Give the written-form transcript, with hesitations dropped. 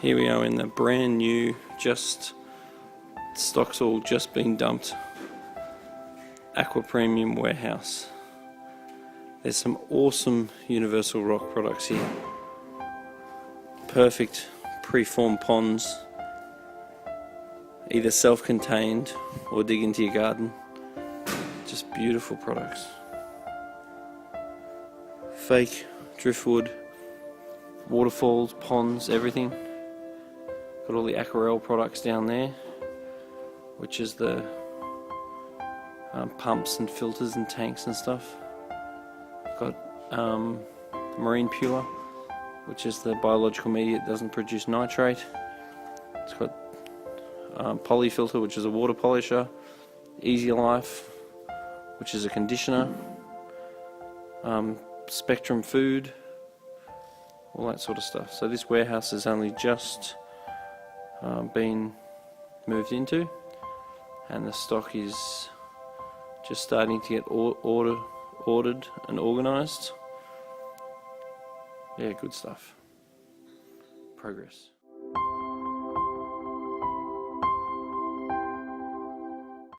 Here we are in the brand new, stock's all just been dumped, Aqua Premium warehouse. There's some awesome Universal Rock products here. Perfect preformed ponds, either self-contained or dig into your garden. Just beautiful products. Fake driftwood, waterfalls, ponds, everything. Got all the Aquarel products down there, which is the pumps and filters and tanks and stuff. Got Marine Pure, which is the biological media that doesn't produce nitrate. It's got Polyfilter, which is a water polisher. Easy Life, which is a conditioner. Spectrum Food, all that sort of stuff. So this warehouse has only just been moved into, and the stock is just starting to get ordered and organised. Yeah, good stuff. Progress.